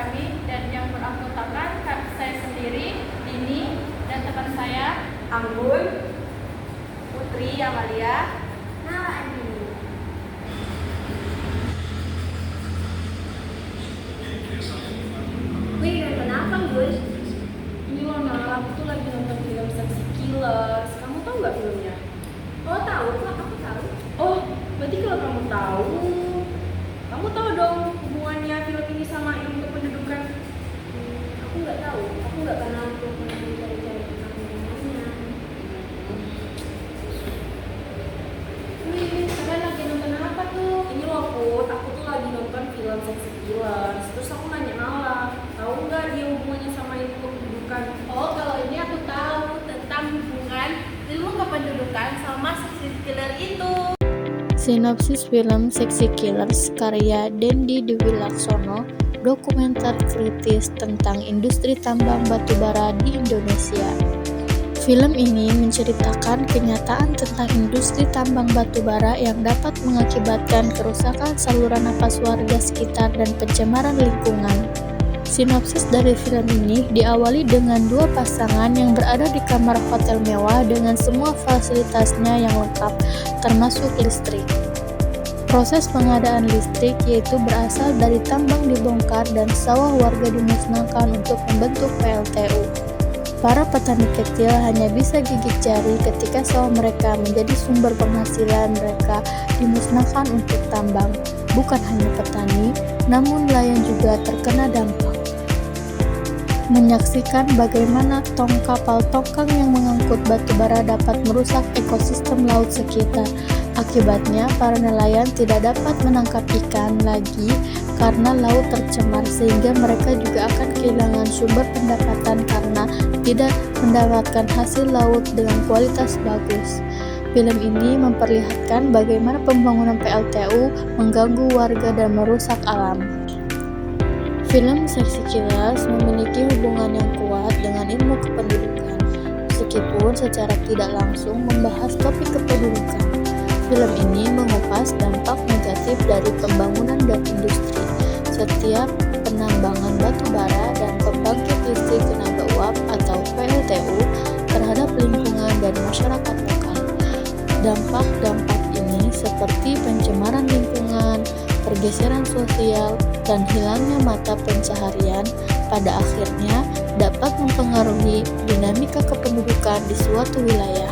kami dan yang beranggotakan saya sendiri, Dini, dan teman saya Anggun, Putri Amalia, Nala Andini. Wih, nonton apa, Gus? ini loh Nala, aku tuh lagi nonton film Sexy Killers. Kamu tahu nggak filmnya? Oh, tahu kok, aku tahu. Oh, berarti kalau kamu tahu dong hubungannya film ini sama ilmu kependudukan. Aku nggak tahu, aku nggak pernah untuk mencari-cari tentang hubungannya. Wih, kalian lagi nonton apa tuh? Ini loh Put, aku tuh lagi nonton film Sexy Killers. Terus aku nanya Nala, tahu nggak dia hubungannya sama ilmu kependudukan? Oh, kalau ini aku tahu tentang hubungan ilmu kependudukan sama sexy killer itu. Sinopsis film Sexy Killers karya Dendi Dewi Laksono, dokumenter kritis tentang industri tambang batubara di Indonesia. Film ini menceritakan kenyataan tentang industri tambang batubara yang dapat mengakibatkan kerusakan saluran napas warga sekitar dan pencemaran lingkungan. Sinopsis dari film ini diawali dengan dua pasangan yang berada di kamar hotel mewah dengan semua fasilitasnya yang lengkap, termasuk listrik. Proses pengadaan listrik yaitu berasal dari tambang dibongkar dan sawah warga dimusnahkan untuk membentuk PLTU. Para petani kecil hanya bisa gigit jari ketika sawah mereka menjadi sumber penghasilan mereka dimusnahkan untuk tambang. Bukan hanya petani, namun nelayan juga terkena dampak. Menyaksikan bagaimana kapal tongkang yang mengangkut batu bara dapat merusak ekosistem laut sekitar. Akibatnya, para nelayan tidak dapat menangkap ikan lagi karena laut tercemar, sehingga mereka juga akan kehilangan sumber pendapatan karena tidak mendapatkan hasil laut dengan kualitas bagus. Film ini memperlihatkan bagaimana pembangunan PLTU mengganggu warga dan merusak alam. Film Sexy Killers memiliki hubungan yang kuat dengan ilmu kependudukan, meskipun secara tidak langsung membahas topik kependudukan. Film ini mengupas dampak negatif dari pembangunan dan industri, setiap penambangan batu bara dan pembangkit listrik tenaga uap atau PLTU terhadap lingkungan dan masyarakat lokal. Dampak-dampak ini seperti pencemaran lingkungan, pergeseran sosial, dan hilangnya mata pencaharian pada akhirnya dapat mempengaruhi dinamika kependudukan di suatu wilayah.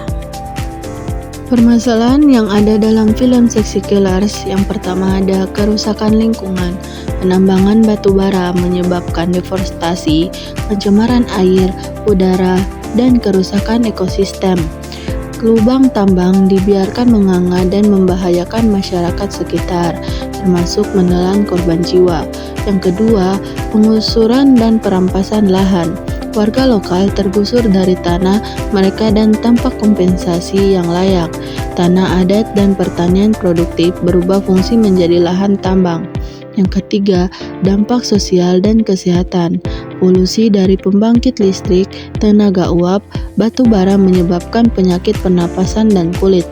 Permasalahan yang ada dalam film Sexy Killers yang pertama ada kerusakan lingkungan. Penambangan batu bara menyebabkan deforestasi, pencemaran air, udara, dan kerusakan ekosistem. Lubang tambang dibiarkan menganga dan membahayakan masyarakat sekitar, termasuk menelan korban jiwa. Yang kedua, penggusuran dan perampasan lahan. Warga lokal tergusur dari tanah mereka dan tanpa kompensasi yang layak. Tanah adat dan pertanian produktif berubah fungsi menjadi lahan tambang. Yang ketiga, dampak sosial dan kesehatan. Polusi dari pembangkit listrik, tenaga uap, batu bara menyebabkan penyakit pernapasan dan kulit.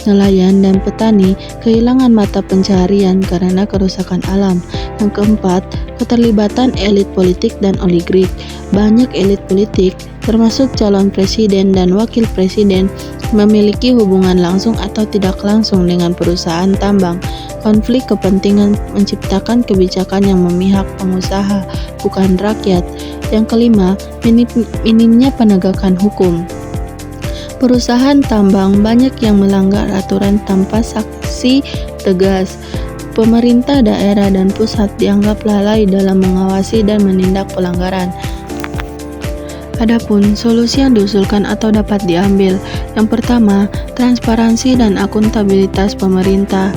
Nelayan dan petani kehilangan mata pencaharian karena kerusakan alam. Yang keempat, keterlibatan elit politik dan oligarki. Banyak elit politik, termasuk calon presiden dan wakil presiden, memiliki hubungan langsung atau tidak langsung dengan perusahaan tambang. Konflik kepentingan menciptakan kebijakan yang memihak pengusaha, bukan rakyat. Yang kelima, minimnya penegakan hukum. Perusahaan tambang banyak yang melanggar aturan tanpa sanksi tegas. Pemerintah daerah dan pusat dianggap lalai dalam mengawasi dan menindak pelanggaran. Adapun solusi yang diusulkan atau dapat diambil, yang pertama, transparansi dan akuntabilitas pemerintah.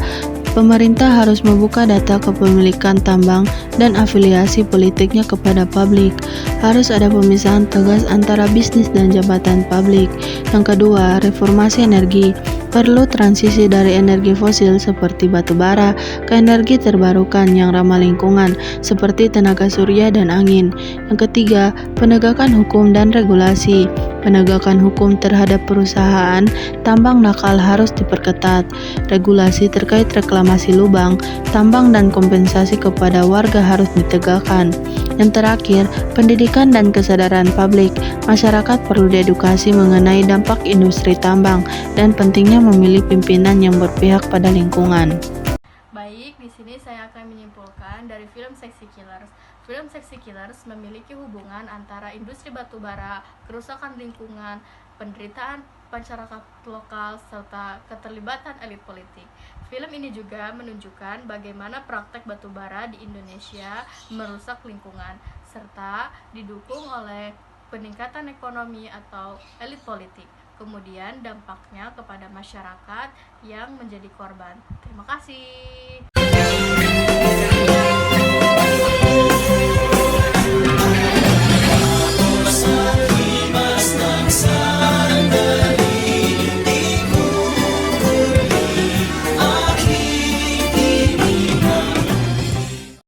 Pemerintah harus membuka data kepemilikan tambang dan afiliasi politiknya kepada publik. Harus ada pemisahan tegas antara bisnis dan jabatan publik. Yang kedua, reformasi energi. Perlu transisi dari energi fosil seperti batu bara ke energi terbarukan yang ramah lingkungan seperti tenaga surya dan angin. Yang ketiga, penegakan hukum dan regulasi. Penegakan hukum terhadap perusahaan tambang nakal harus diperketat. Regulasi terkait reklamasi lubang tambang dan kompensasi kepada warga harus ditegakkan. Yang terakhir, pendidikan dan kesadaran publik. Masyarakat perlu diedukasi mengenai dampak industri tambang dan pentingnya memilih pimpinan yang berpihak pada lingkungan. Baik, di sini saya akan menyimpulkan dari film Sexy Killers. Film Sexy Killers memiliki hubungan antara industri batubara, kerusakan lingkungan, penderitaan masyarakat lokal, serta keterlibatan elit politik. Film ini juga menunjukkan bagaimana praktek batubara di Indonesia merusak lingkungan, serta didukung oleh peningkatan ekonomi atau elit politik. Kemudian dampaknya kepada masyarakat yang menjadi korban. Terima kasih.